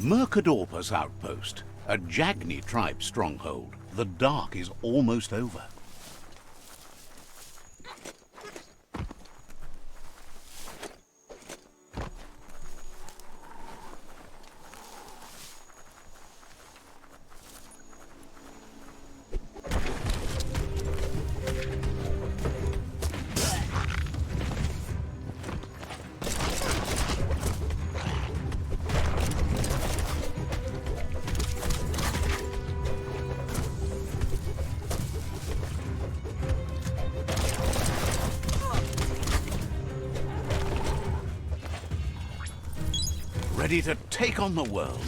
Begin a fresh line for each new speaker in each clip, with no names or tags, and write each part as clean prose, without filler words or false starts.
Mercadorpa's outpost, a Jagni tribe stronghold. The dark is almost over. Ready to take on the world.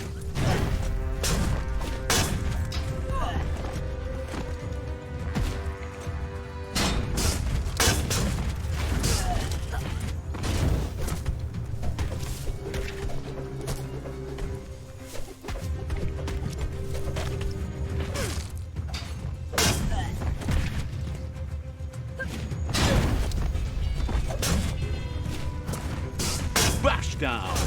Bash down.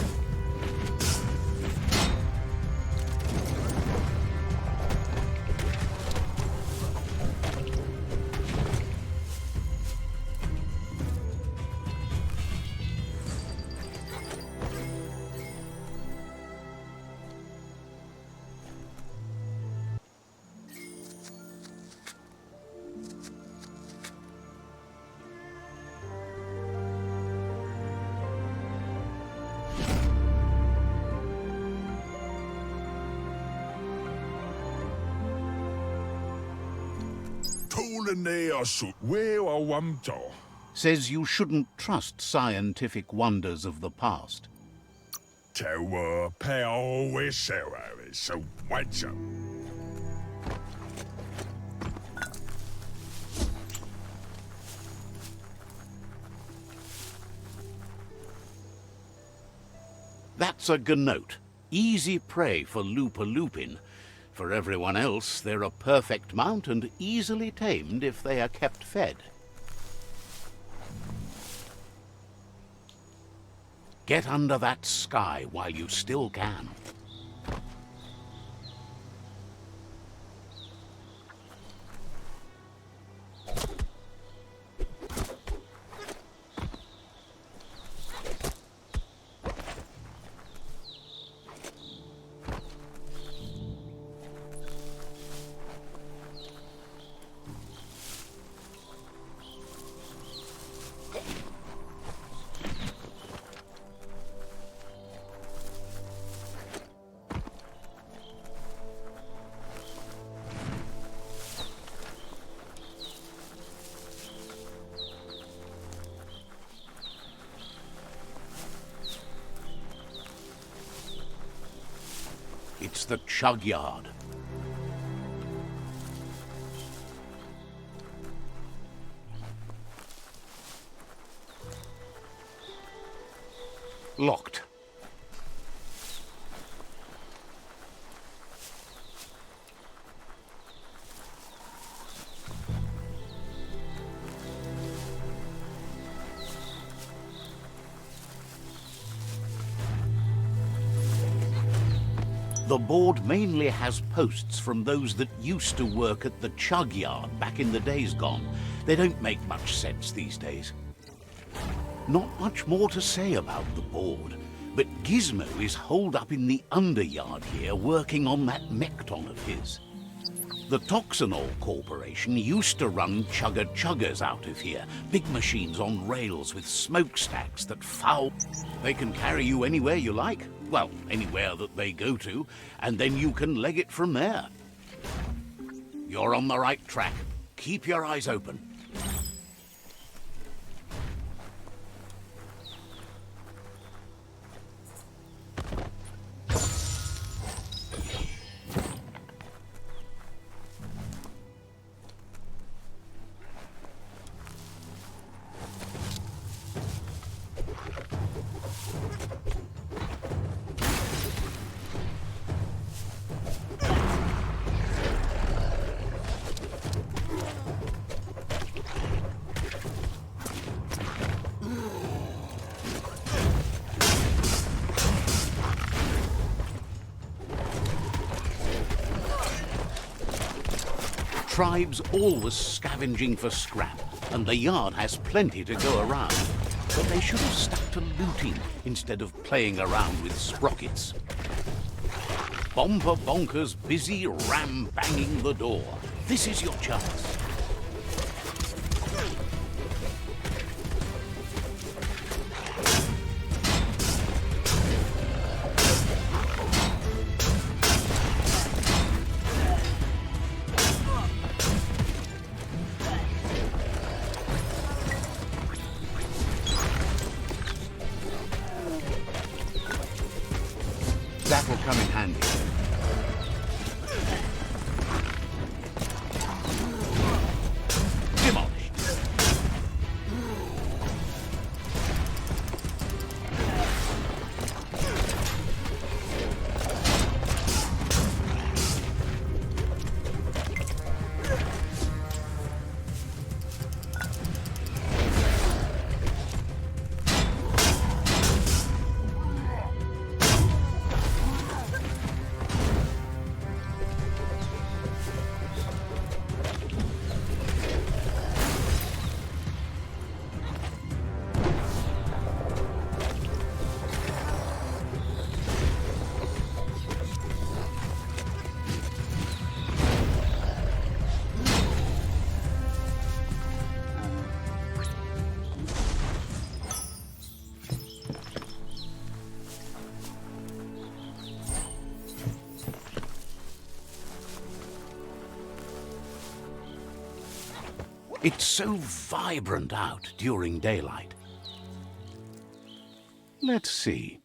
Says you shouldn't trust scientific wonders of the past. That's a gnote. Easy prey for Lupa-Lupin. For everyone else, they're a perfect mount and easily tamed if they are kept fed. Get under that sky while you still can. It's the chug yard. Locked. The board mainly has posts from those that used to work at the chug yard back in the days gone. They don't make much sense these days. Not much more to say about the board, but Gizmo is holed up in the underyard here working on that Mekton of his. The Toxanol Corporation used to run chugger-chuggers out of here, big machines on rails with smokestacks that foul. They can carry you anywhere you like, well, anywhere that they go to, and then you can leg it from there. You're on the right track. Keep your eyes open. Tribes always scavenging for scrap, and the yard has plenty to go around. But they should have stuck to looting instead of playing around with sprockets. Bomber Bonkers busy ram-banging the door. This is your chance. That'll come in handy. Demolished. It's so vibrant out during daylight. Let's see.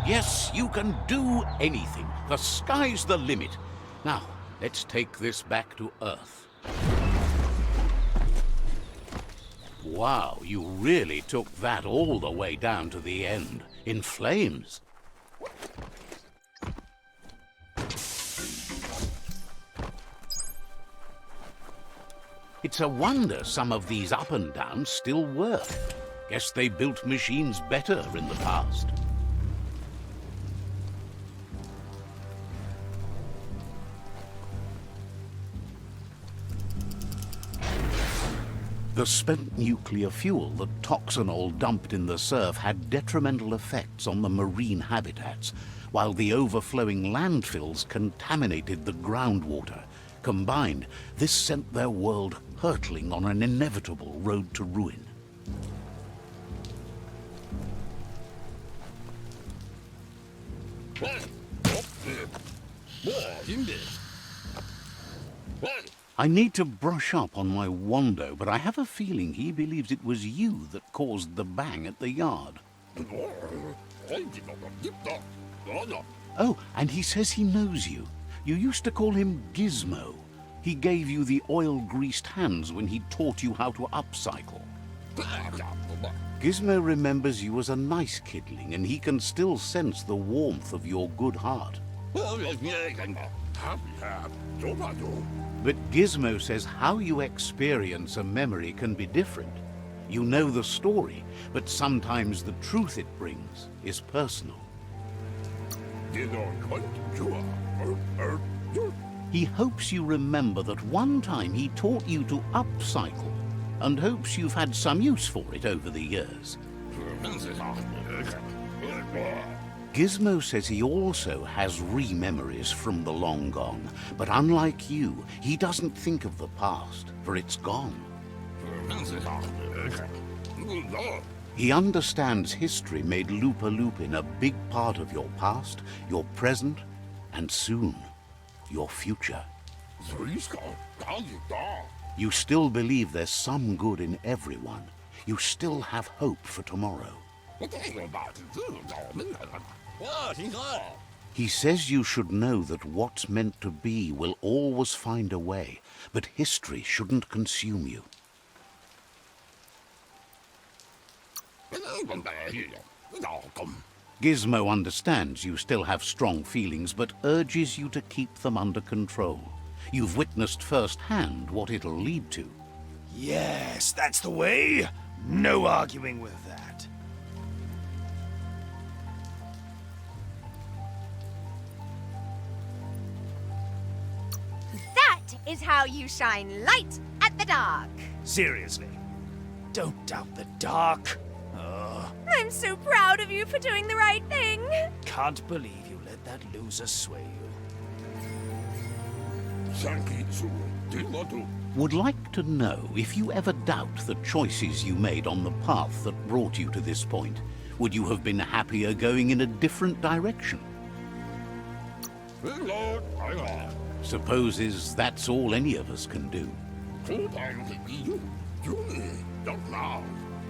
Yes, you can do anything. The sky's the limit. Now, let's take this back to Earth. Wow, you really took that all the way down to the end, in flames. It's a wonder some of these up and downs still work. Guess they built machines better in the past. The spent nuclear fuel that Toxanol dumped in the surf had detrimental effects on the marine habitats, while the overflowing landfills contaminated the groundwater. Combined, this sent their world hurtling on an inevitable road to ruin. I need to brush up on my Wando, but I have a feeling he believes it was you that caused the bang at the yard. Oh, and he says he knows you. You used to call him Gizmo. He gave you the oil-greased hands when he taught you how to upcycle. Gizmo remembers you as a nice kidling, and he can still sense the warmth of your good heart. But Gizmo says how you experience a memory can be different. You know the story, but sometimes the truth it brings is personal. He hopes you remember that one time he taught you to upcycle, and hopes you've had some use for it over the years. Gizmo says he also has re-memories from the long gone, but unlike you, he doesn't think of the past, for it's gone. He understands history made Lupa-Lupin a big part of your past, your present, and soon, your future. You still believe there's some good in everyone. You still have hope for tomorrow. He says you should know that what's meant to be will always find a way, but history shouldn't consume you. Gizmo understands you still have strong feelings, but urges you to keep them under control. You've witnessed firsthand what it'll lead to.
Yes, that's the way. No arguing with that.
That is how you shine light at the dark.
Seriously, don't doubt the dark.
I'm so proud of you for doing the right thing.
Can't believe you let that loser sway you.
Would like to know if you ever doubt the choices you made on the path that brought you to this point. Would you have been happier going in a different direction? Supposes that's all any of us can do.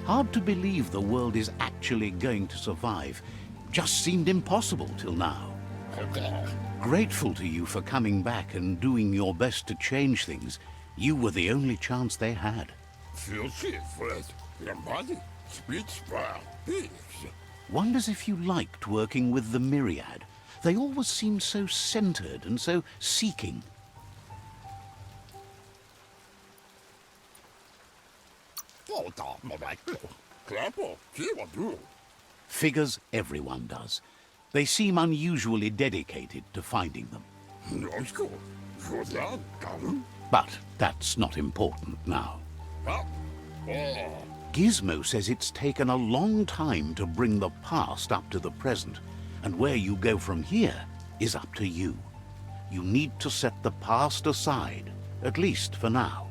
Hard to believe the world is actually going to survive. Just seemed impossible till now. Grateful to you for coming back and doing your best to change things. You were the only chance they had. Wonders if you liked working with the Myriad. They always seemed so centered and so seeking. Figures everyone does. They seem unusually dedicated to finding them. But that's not important now. Gizmo says it's taken a long time to bring the past up to the present, and where you go from here is up to you. You need to set the past aside, at least for now.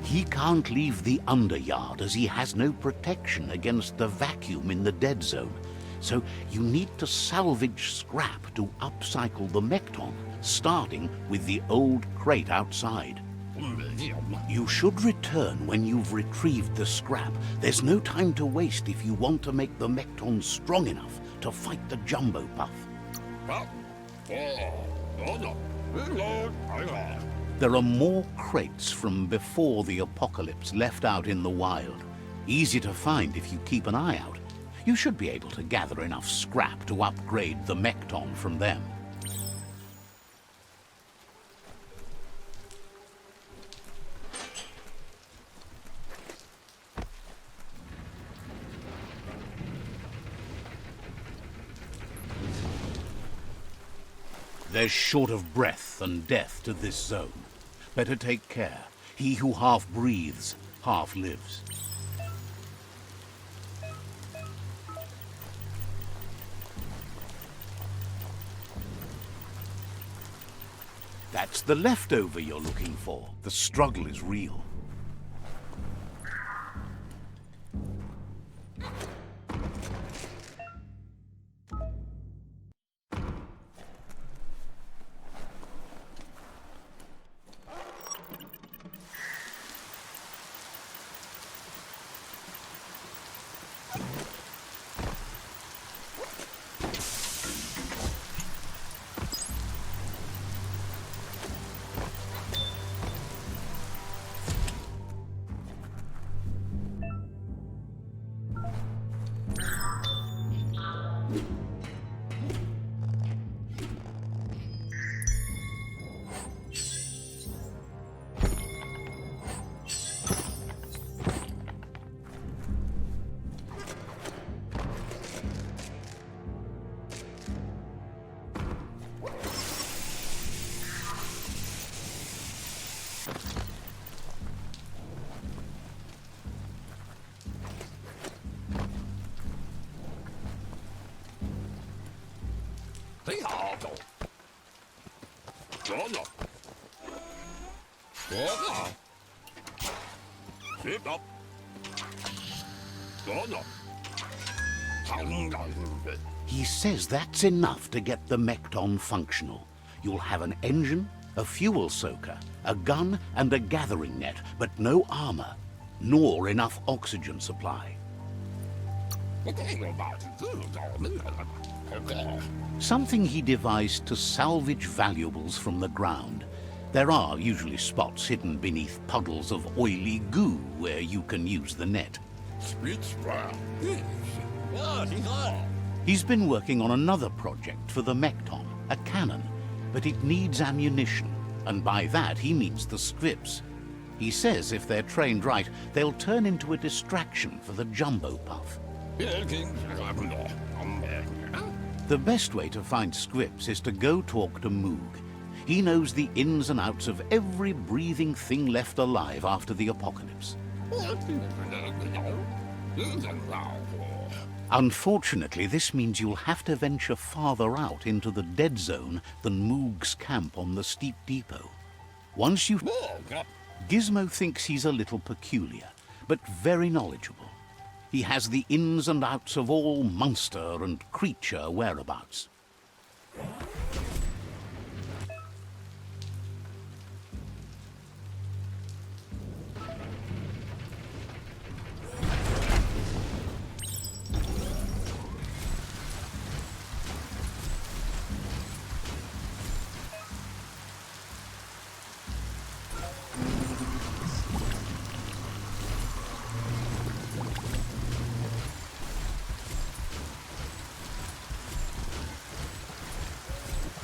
He can't leave the underyard as he has no protection against the vacuum in the dead zone. So you need to salvage scrap to upcycle the Mekton, starting with the old crate outside. You should return when you've retrieved the scrap. There's no time to waste if you want to make the Mekton strong enough to fight the Jumbo Puff. There are more crates from before the apocalypse left out in the wild. Easy to find if you keep an eye out. You should be able to gather enough scrap to upgrade the Mekton from them. There's short of breath and death to this zone. Better take care. He who half breathes, half lives. That's the leftover you're looking for. The struggle is real. He says that's enough to get the Mekton functional. You'll have an engine, a fuel soaker, a gun, and a gathering net, but no armor, nor enough oxygen supply. Something he devised to salvage valuables from the ground. There are usually spots hidden beneath puddles of oily goo where you can use the net. He's been working on another project for the Mekton, a cannon, but it needs ammunition, and by that he means the scripts. He says if they're trained right, they'll turn into a distraction for the jumbo puff. The best way to find scripts is to go talk to Moog. He knows the ins and outs of every breathing thing left alive after the apocalypse. Unfortunately, this means you'll have to venture farther out into the dead zone than Moog's camp on the steep depot. Once you've... Gizmo thinks he's a little peculiar, but very knowledgeable. He has the ins and outs of all monster and creature whereabouts.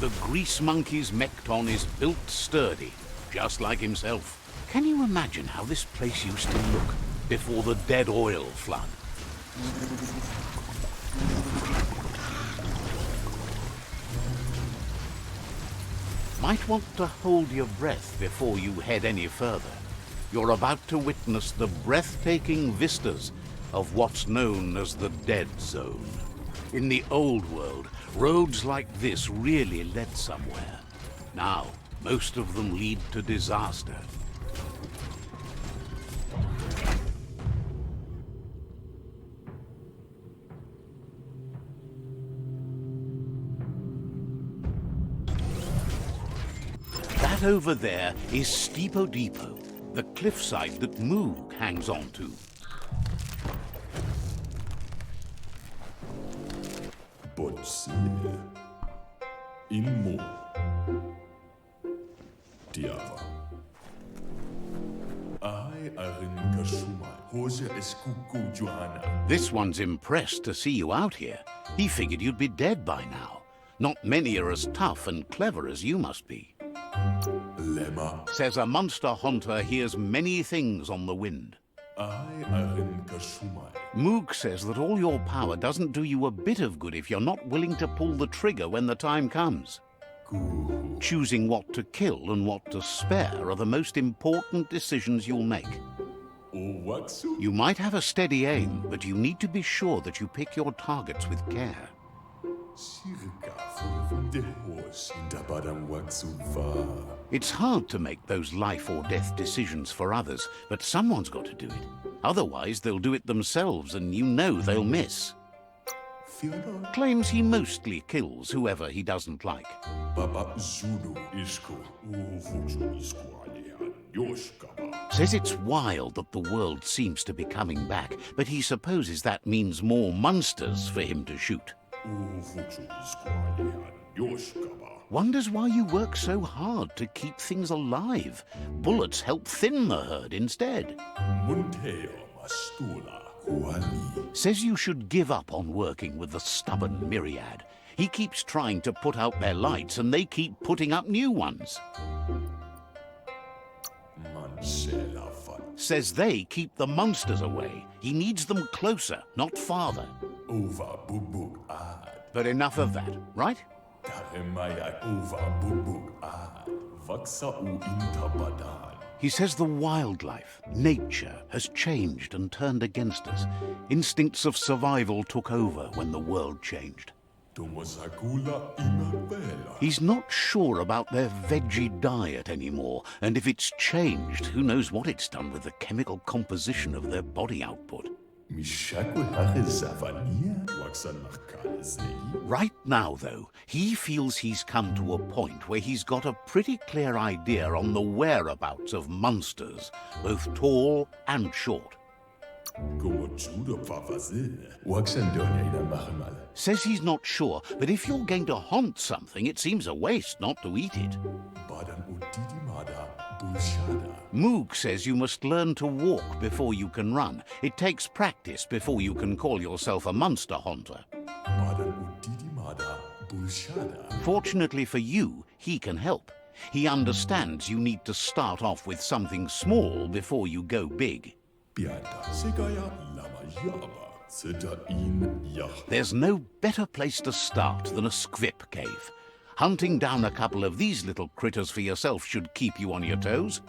The grease monkey's Mekton is built sturdy, just like himself. Can you imagine how this place used to look before the dead oil flood? Might want to hold your breath before you head any further. You're about to witness the breathtaking vistas of what's known as the Dead Zone. In the old world, roads like this really led somewhere. Now, most of them lead to disaster. That over there is Steepo Depot, the cliffside that Moog hangs on to. This one's impressed to see you out here. He figured you'd be dead by now. Not many are as tough and clever as you must be. Says a monster hunter hears many things on the wind. Moog says that all your power doesn't do you a bit of good if you're not willing to pull the trigger when the time comes. Choosing what to kill and what to spare are the most important decisions you'll make. You might have a steady aim, but you need to be sure that you pick your targets with care. It's hard to make those life or death decisions for others, but someone's got to do it. Otherwise, they'll do it themselves, and you know they'll miss. Claims he mostly kills whoever he doesn't like. Says it's wild that the world seems to be coming back, but he supposes that means more monsters for him to shoot. Wonders why you work so hard to keep things alive. Bullets help thin the herd instead. Says you should give up on working with the stubborn myriad. He keeps trying to put out their lights and they keep putting up new ones. Says they keep the monsters away. He needs them closer, not farther. But enough of that, right? He says the wildlife, nature, has changed and turned against us. Instincts of survival took over when the world changed. He's not sure about their veggie diet anymore, and if it's changed, who knows what it's done with the chemical composition of their body output. Right now, though, he feels he's come to a point where he's got a pretty clear idea on the whereabouts of monsters, both tall and short. Says he's not sure, but if you're going to haunt something, it seems a waste not to eat it. Moog says you must learn to walk before you can run. It takes practice before you can call yourself a monster haunter. Fortunately for you, he can help. He understands you need to start off with something small before you go big. There's no better place to start than a squip cave. Hunting down a couple of these little critters for yourself should keep you on your toes.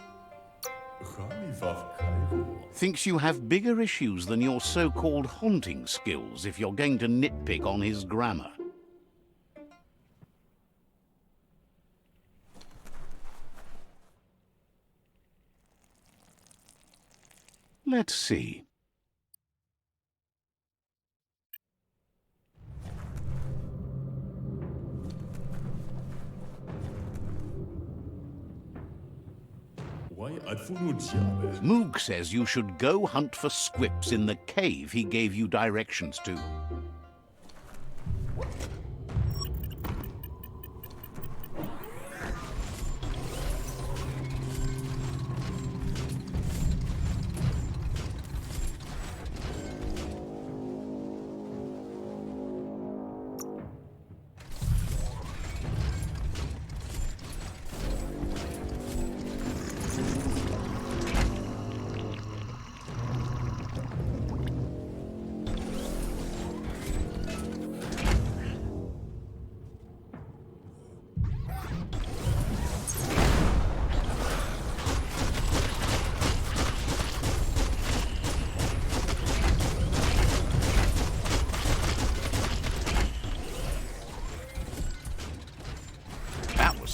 Thinks you have bigger issues than your so-called haunting skills if you're going to nitpick on his grammar. Let's see. Moog says you should go hunt for squips in the cave he gave you directions to.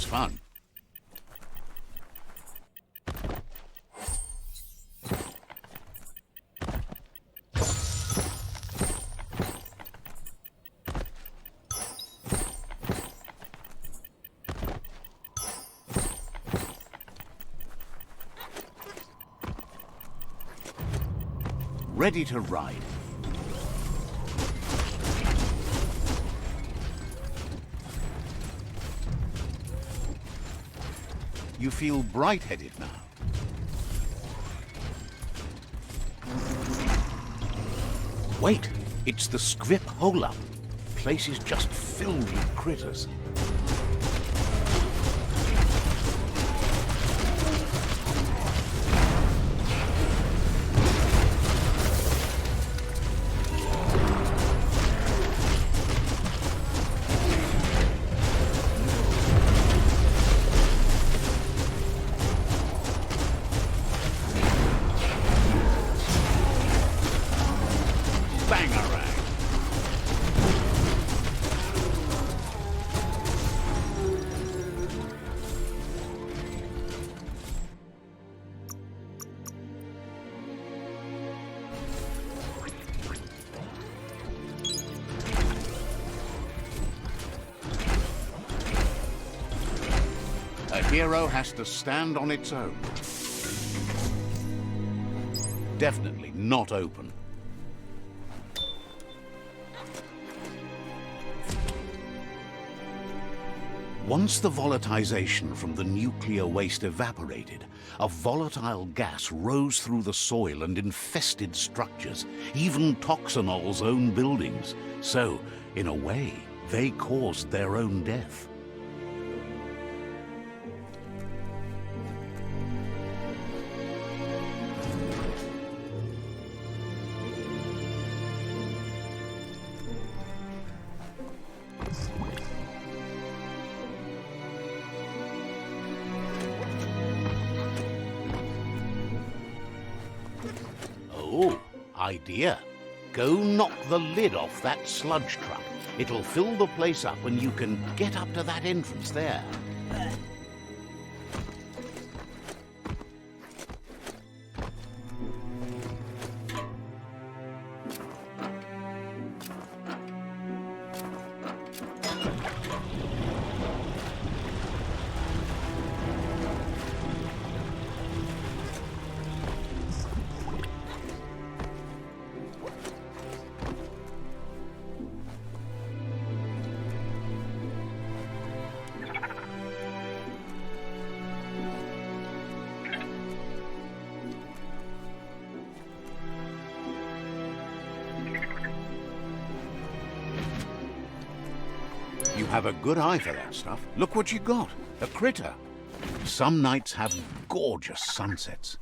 Fun. Ready to ride. You feel bright-headed now. Wait, it's the squip hole-up. Place is just filled with critters. A hero has to stand on its own. Definitely not open. Once the volatilization from the nuclear waste evaporated, a volatile gas rose through the soil and infested structures, even Toxanol's own buildings. So, in a way, they caused their own death. Oh, idea. Go knock the lid off that sludge truck. It'll fill the place up and you can get up to that entrance there. have a good eye for that stuff. Look what you got. A critter. Some nights have gorgeous sunsets.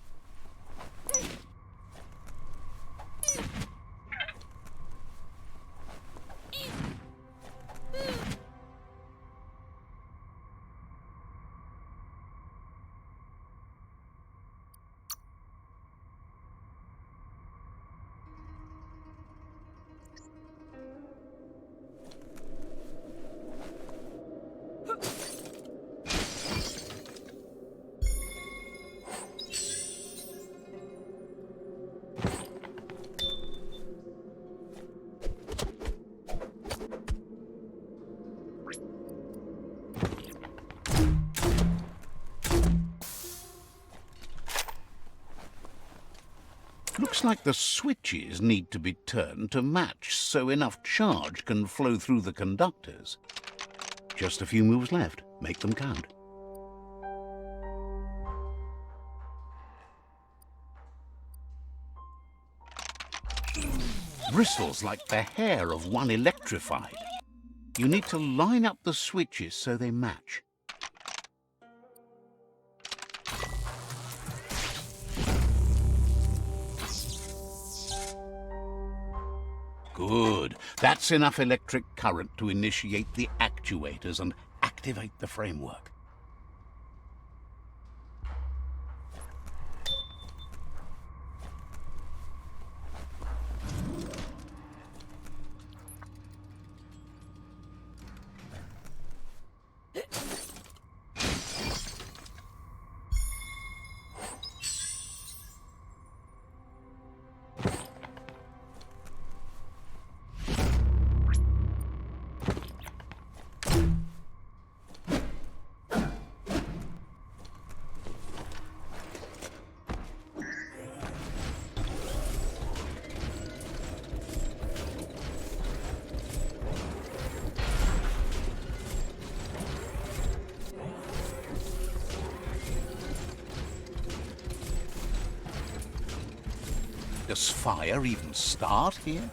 Looks like the switches need to be turned to match so enough charge can flow through the conductors. Just a few moves left. Make them count. Bristles like the hair of one electrified. You need to line up the switches so they match. Good. That's enough electric current to initiate the actuators and activate the framework. Does fire even start here?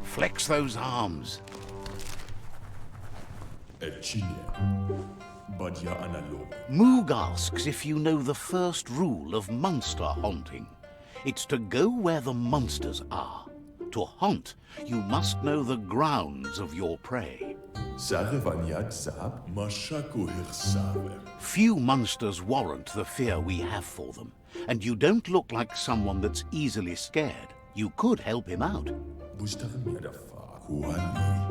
Flex those arms. Moog asks if you know the first rule of monster haunting. It's to go where the monsters are. To haunt, you must know the grounds of your prey. Few monsters warrant the fear we have for them, and you don't look like someone that's easily scared. You could help him out.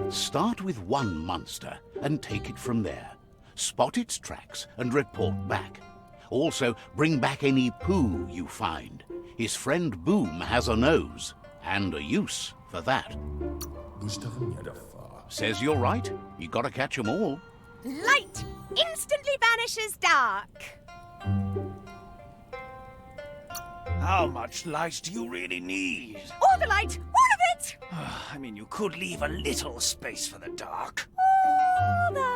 Start with one monster and take it from there. Spot its tracks and report back. Also, bring back any poo you find. His friend Boom has a nose, and a use for that. Says you're right. You gotta catch 'em all.
Light instantly banishes dark.
How much light do you really need?
All the light, all of it!
I mean, you could leave a little space for the dark.
All the light.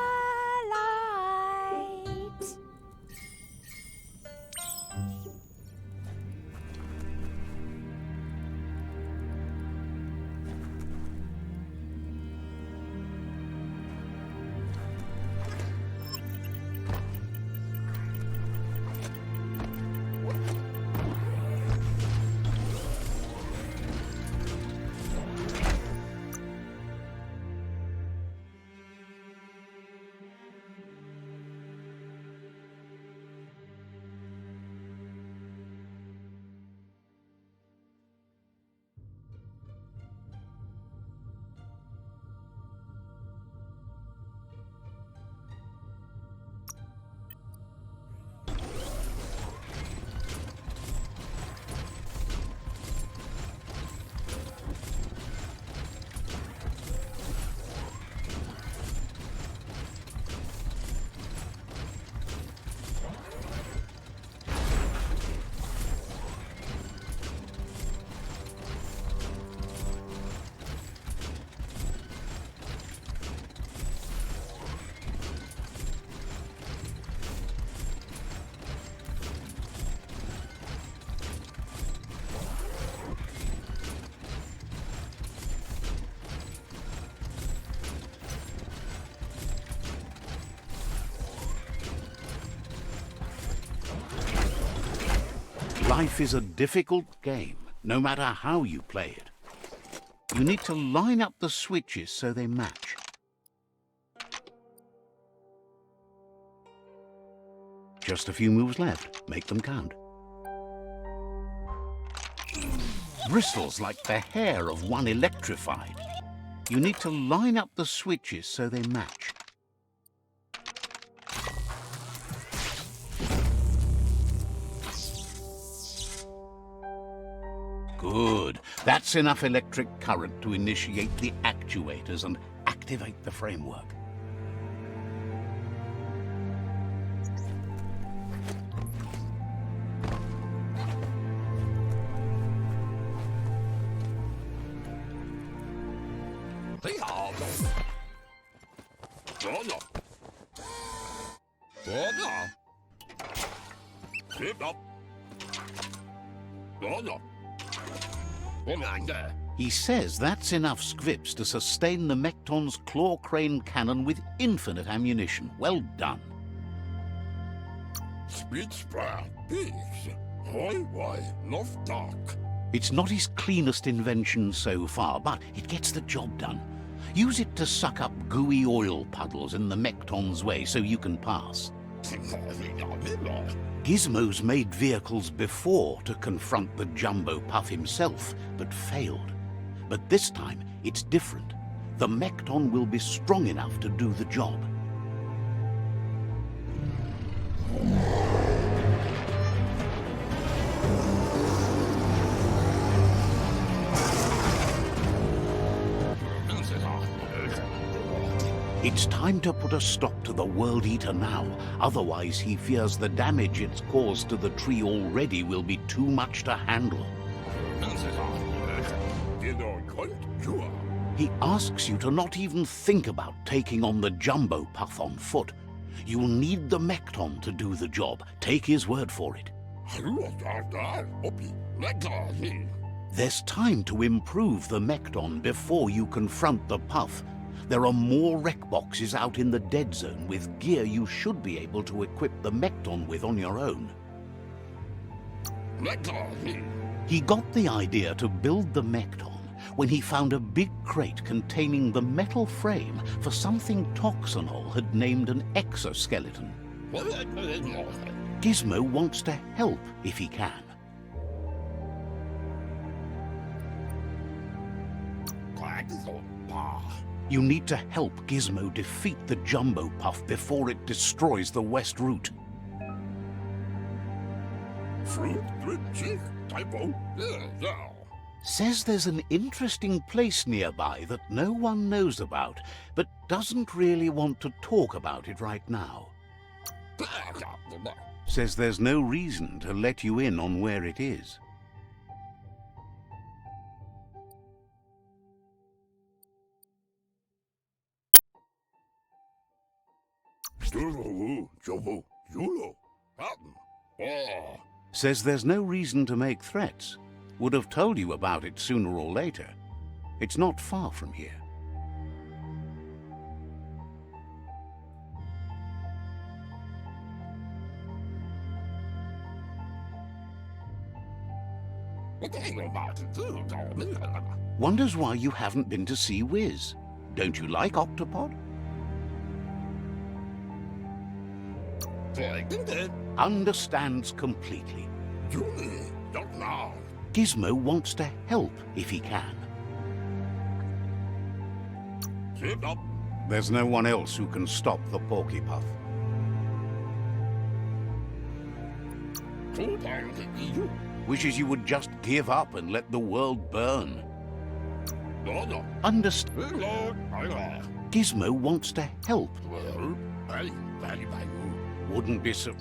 Life is a difficult game, no matter how you play it. You need to line up the switches so they match. Just a few moves left. Make them count. Bristles like the hair of one electrified. You need to line up the switches so they match. Good. That's enough electric current to initiate the actuators and activate the framework. He says that's enough scripts to sustain the Mekton's claw crane cannon with infinite ammunition. Well done. It's not his cleanest invention so far, but it gets the job done. Use it to suck up gooey oil puddles in the Mekton's way so you can pass. Gizmo's made vehicles before to confront the Jumbo Puff himself, but failed. But this time, it's different. The Mekton will be strong enough to do the job. It's time to put a stop to the World Eater now, otherwise he fears the damage it's caused to the tree already will be too much to handle. He asks you to not even think about taking on the Jumbo Puff on foot. You'll need the Mekton to do the job. Take his word for it. There's time to improve the Mekton before you confront the Puff. There are more wreck boxes out in the dead zone with gear you should be able to equip the Mekton with on your own. He got the idea to build the Mekton when he found a big crate containing the metal frame for something Toxanol had named an exoskeleton. Gizmo wants to help if he can. You need to help Gizmo defeat the Jumbo Puff before it destroys the West Route. Says there's an interesting place nearby that no one knows about, but doesn't really want to talk about it right now. Says there's no reason to let you in on where it is. Says there's no reason to make threats. Would have told you about it sooner or later. It's not far from here. Wonders why you haven't been to see Wiz. Don't you like Octopod? Understands completely. Gizmo wants to help if he can. There's no one else who can stop the Porky Puff. Wishes you would just give up and let the world burn. Gizmo wants to help. Wouldn't be so...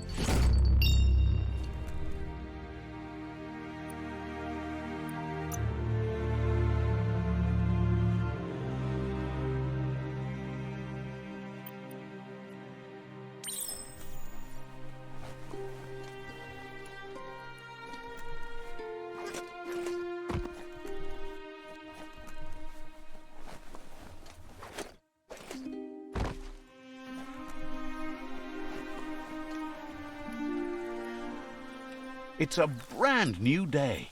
It's a brand new day.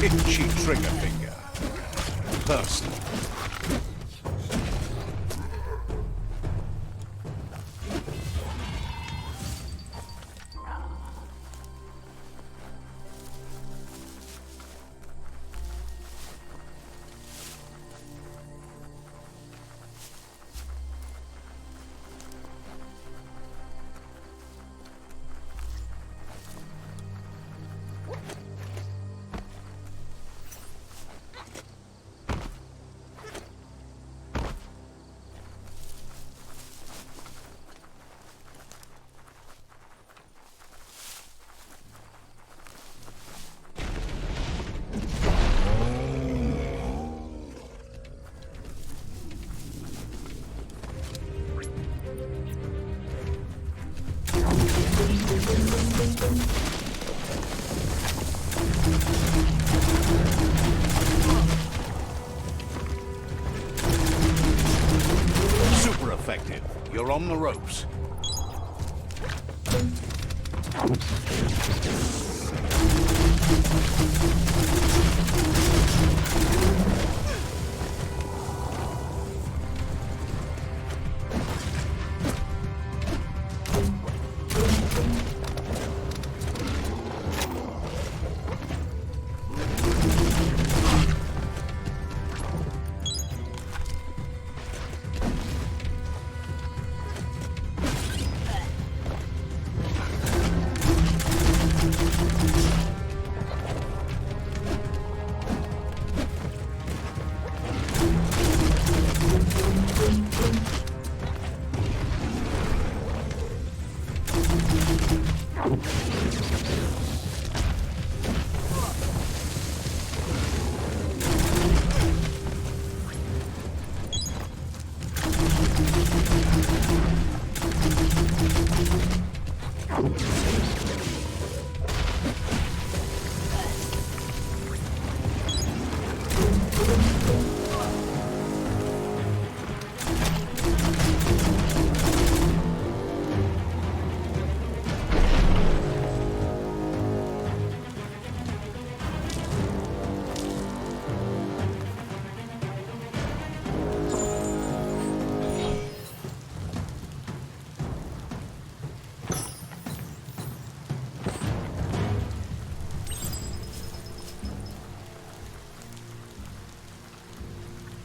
Itchy trigger finger. Personal. Super effective. You're on the ropes.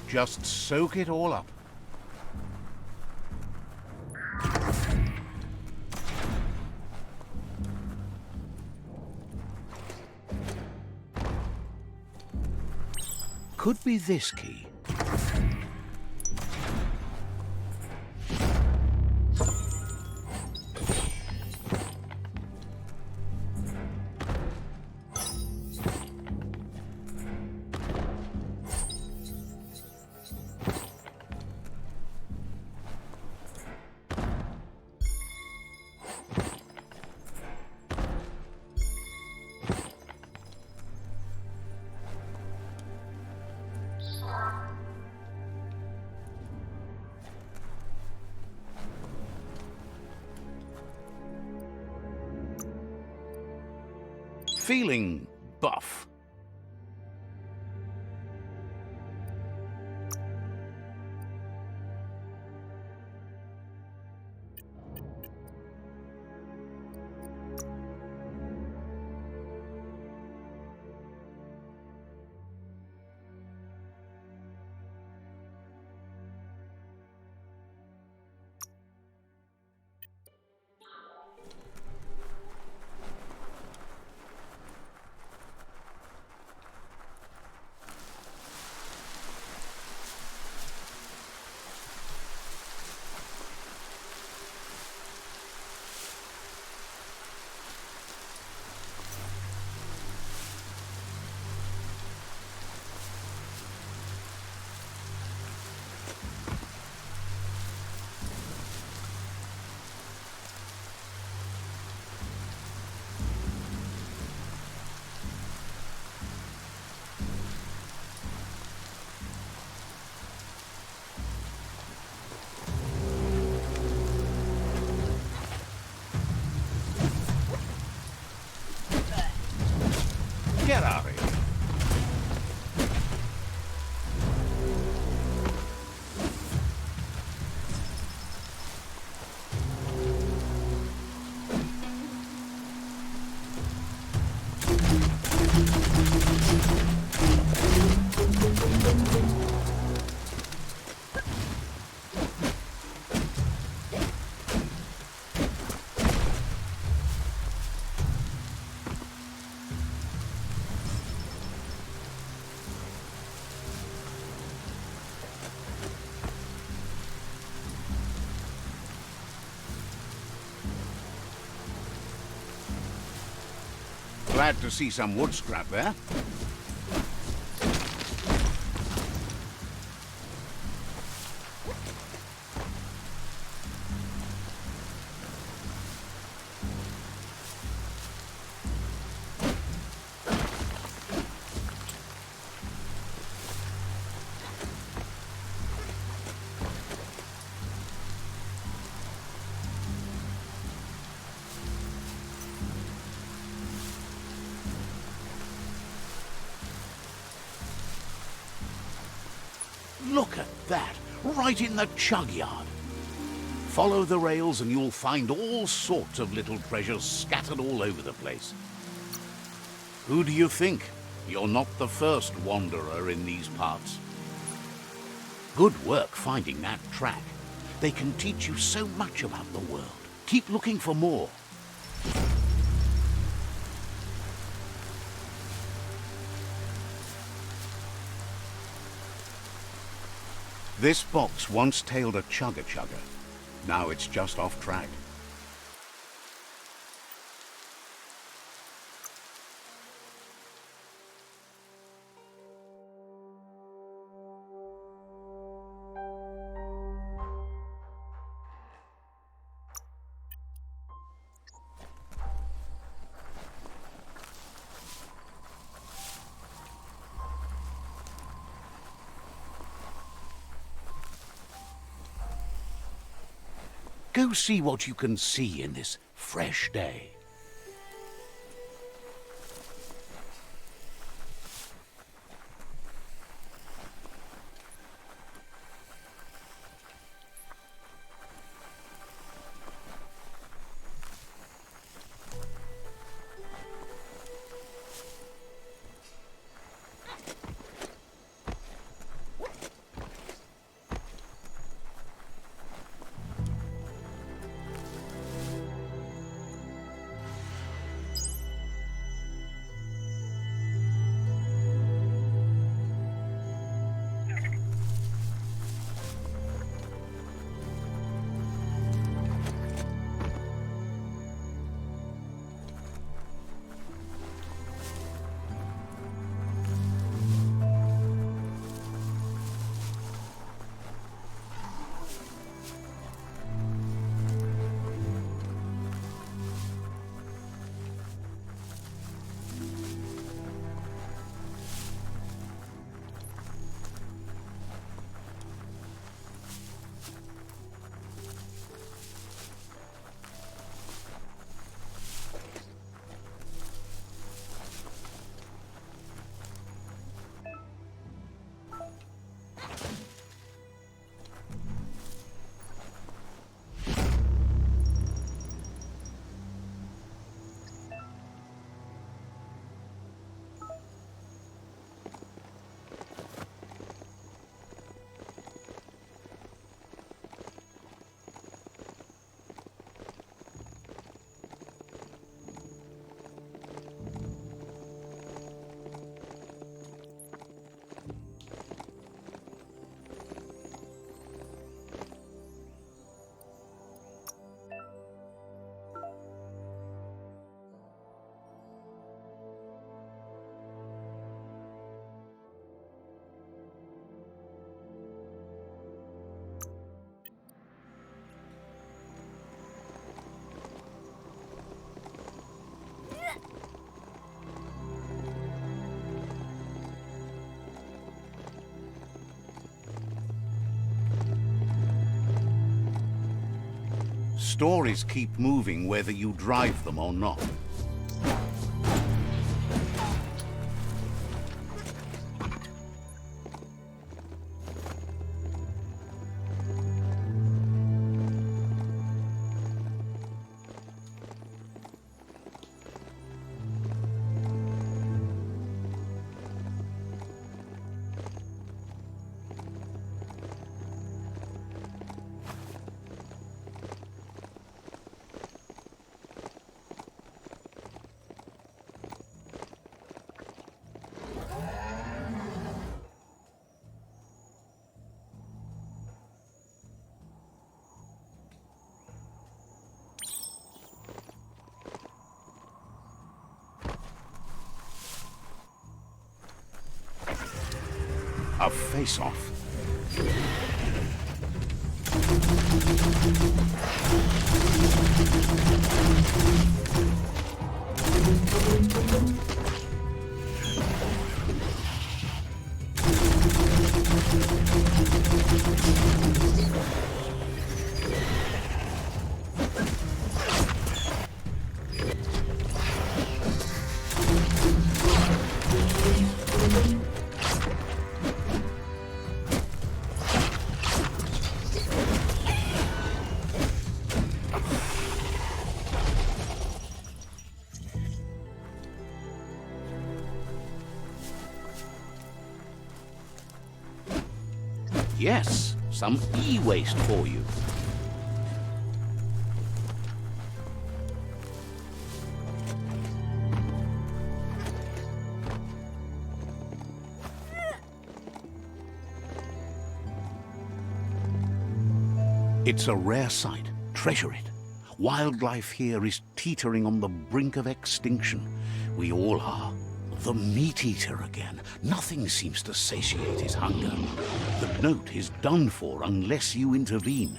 Just soak it all up. Could be this key. Feeling buff. Get out of here. Glad to see some wood scrap there. Look at that, right in the chug yard. Follow the rails and you'll find all sorts of little treasures scattered all over the place. Who do you think? You're not the first wanderer in these parts. Good work finding that track. They can teach you so much about the world. Keep looking for more. This box once tailed a chugger-chugger. Now it's just off track. Go see what you can see in this fresh day. Stories keep moving whether you drive them or not. A face-off. Yes, some e-waste for you. It's a rare sight. Treasure it. Wildlife here is teetering on the brink of extinction. We all are. The meat-eater again. Nothing seems to satiate his hunger. The note is done for unless you intervene.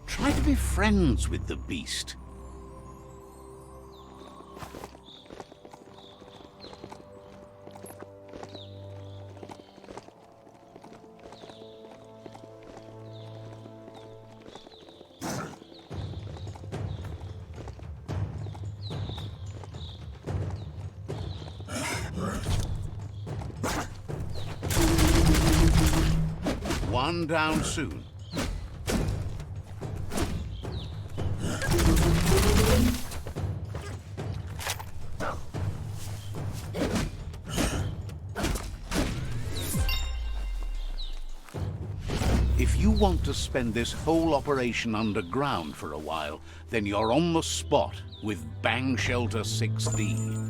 Try to be friends with the beast. One down soon. If you want to spend this whole operation underground for a while, then you're on the spot with Bang Shelter 6D.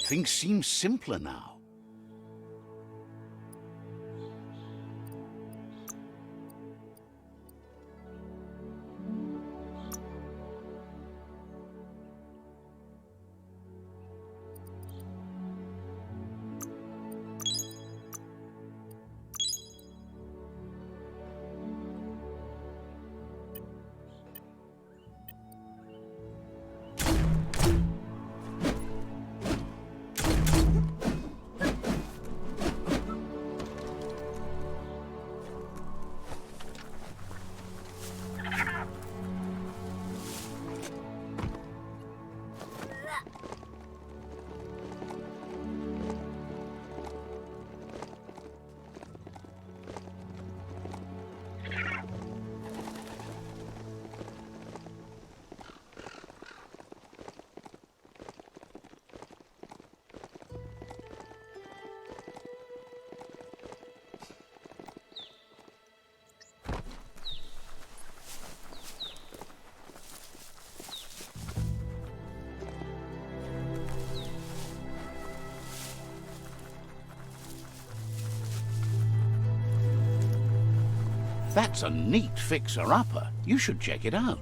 Things seem simpler now. That's a neat fixer-upper. You should check it out.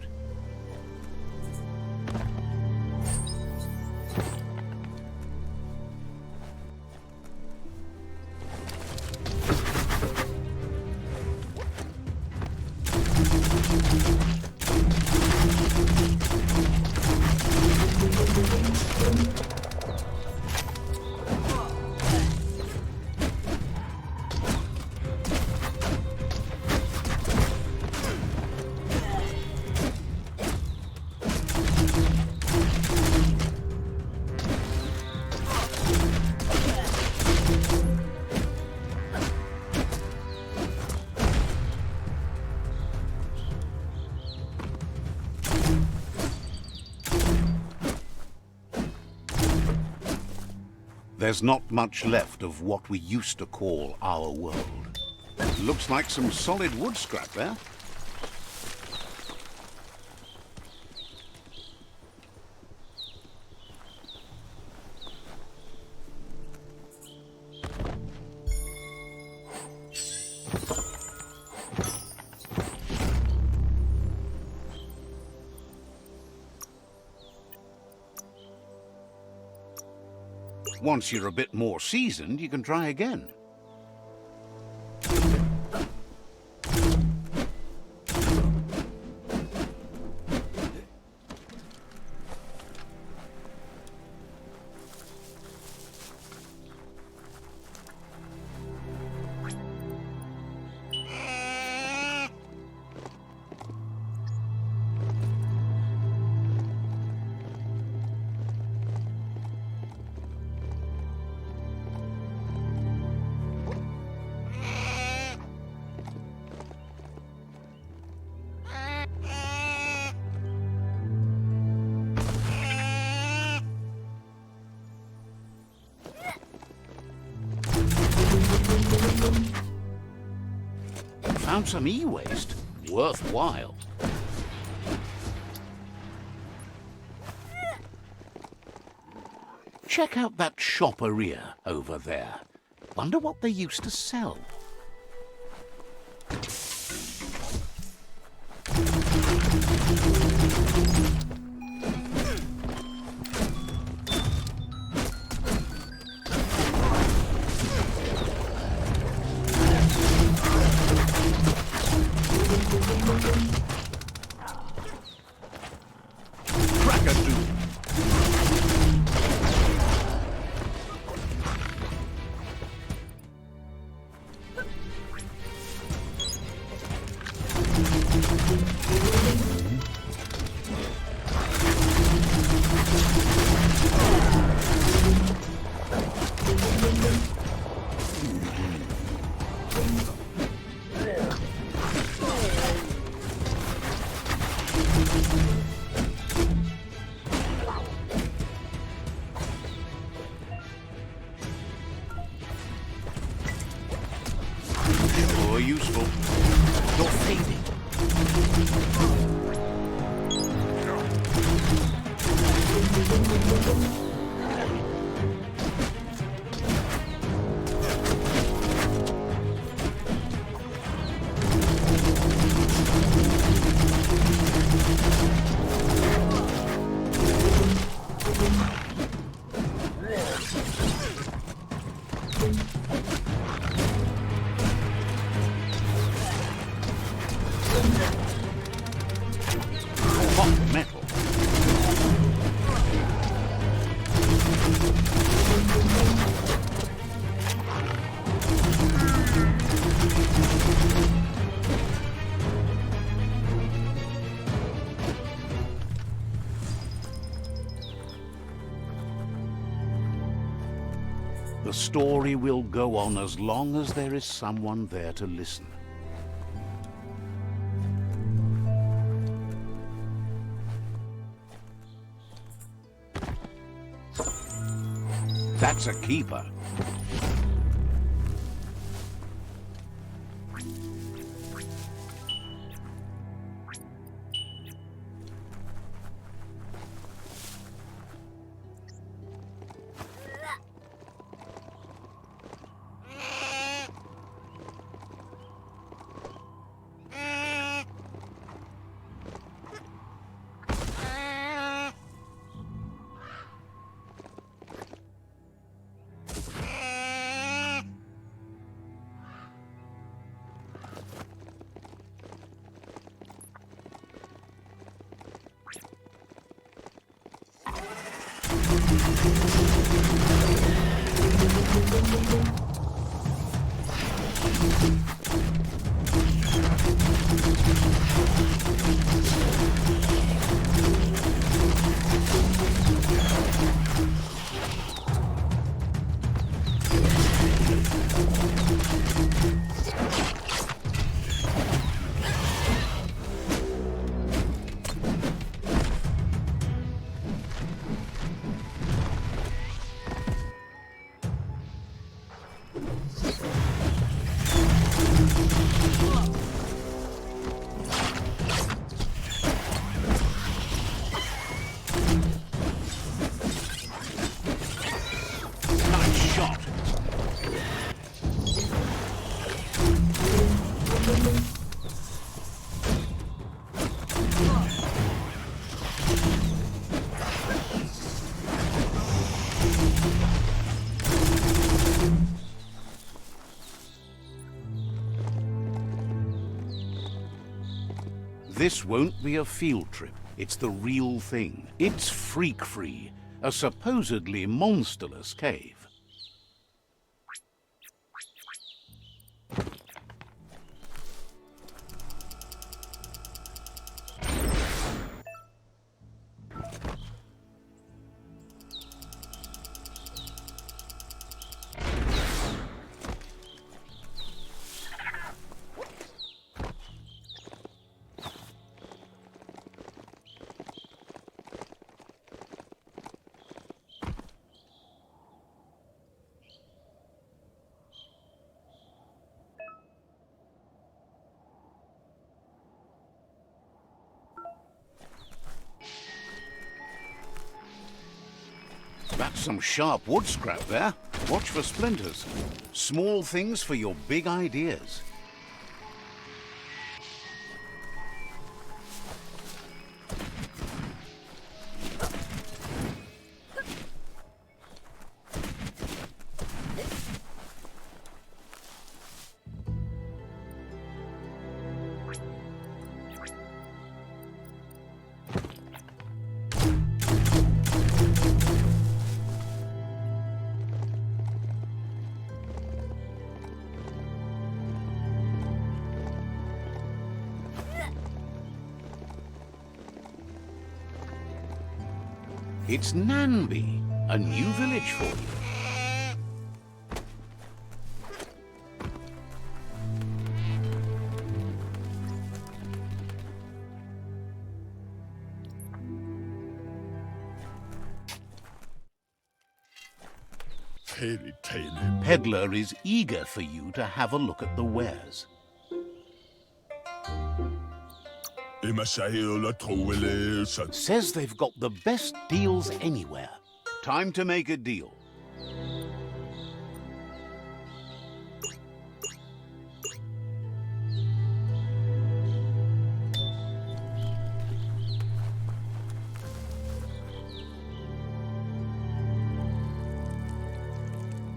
There's not much left of what we used to call our world. Looks like some solid wood scrap there. Once you're a bit more seasoned, you can try again. Found some e-waste. Worthwhile. Check out that shopperia over there. Wonder what they used to sell. Useful. You're fading. Metal. The story will go on as long as there is someone there to listen. That's a keeper. This won't be a field trip. It's the real thing. It's freak-free, a supposedly monsterless cave. That's some sharp wood scrap there. Watch for splinters. Small things for your big ideas. It's Nanby, a new village for you. Peddler is eager for you to have a look at the wares. Says they've got the best deals anywhere. Time to make a deal.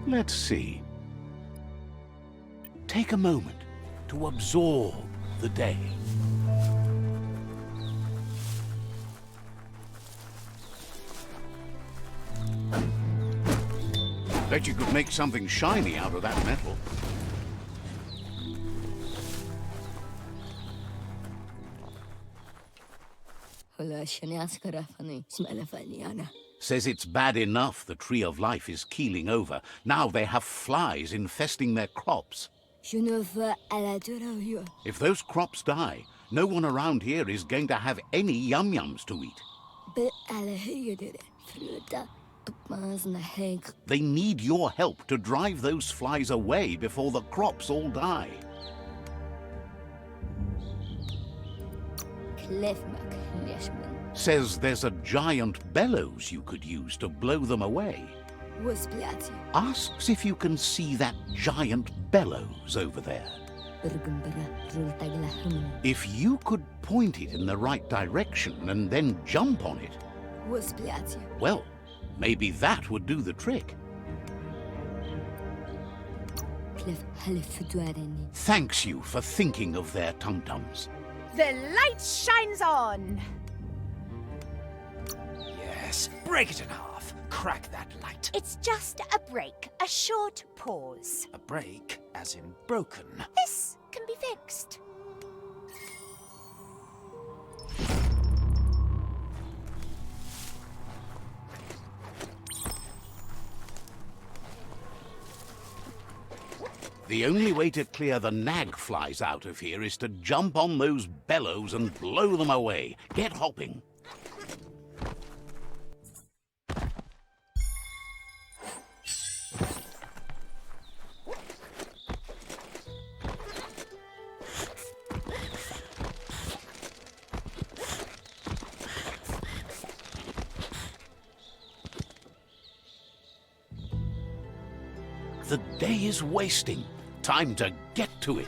Let's see. Take a moment to absorb the day. Bet you could make something shiny out of that metal. Says it's bad enough the Tree of Life is keeling over. Now they have flies infesting their crops. If those crops die, no one around here is going to have any yum-yums to eat. They need your help to drive those flies away before the crops all die. Says there's a giant bellows you could use to blow them away. Asks if you can see that giant bellows over there. If you could point it in the right direction and then jump on it, well, maybe that would do the trick. Thanks you for thinking of their tum-tums.
The light shines on!
Yes, break it in half. Crack that light.
It's just a break, a short pause.
A break, as in broken.
This can be fixed.
The only way to clear the nag flies out of here is to jump on those bellows and blow them away. Get hopping. The day is wasting. Time to get to it.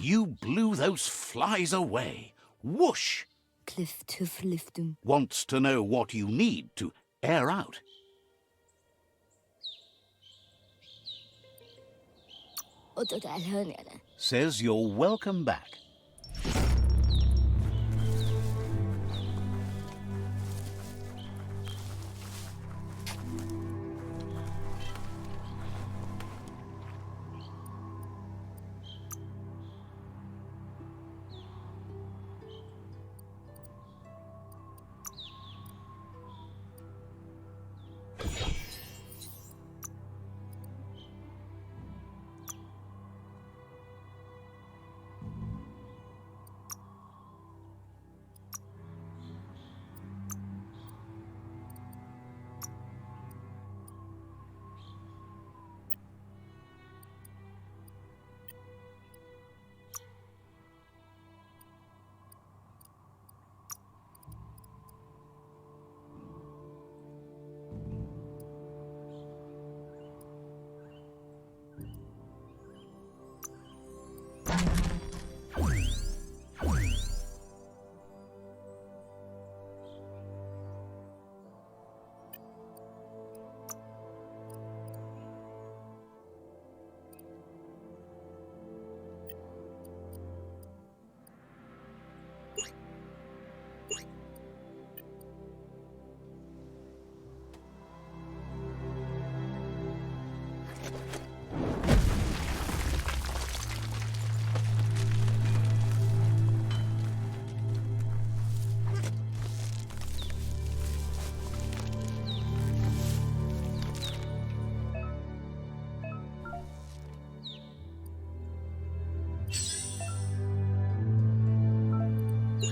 You blew those flies away. Whoosh! Wants to know what you need to air out. Says you're welcome back.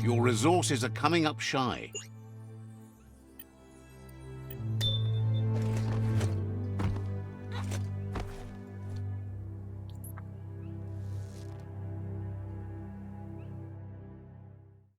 Your resources are coming up shy.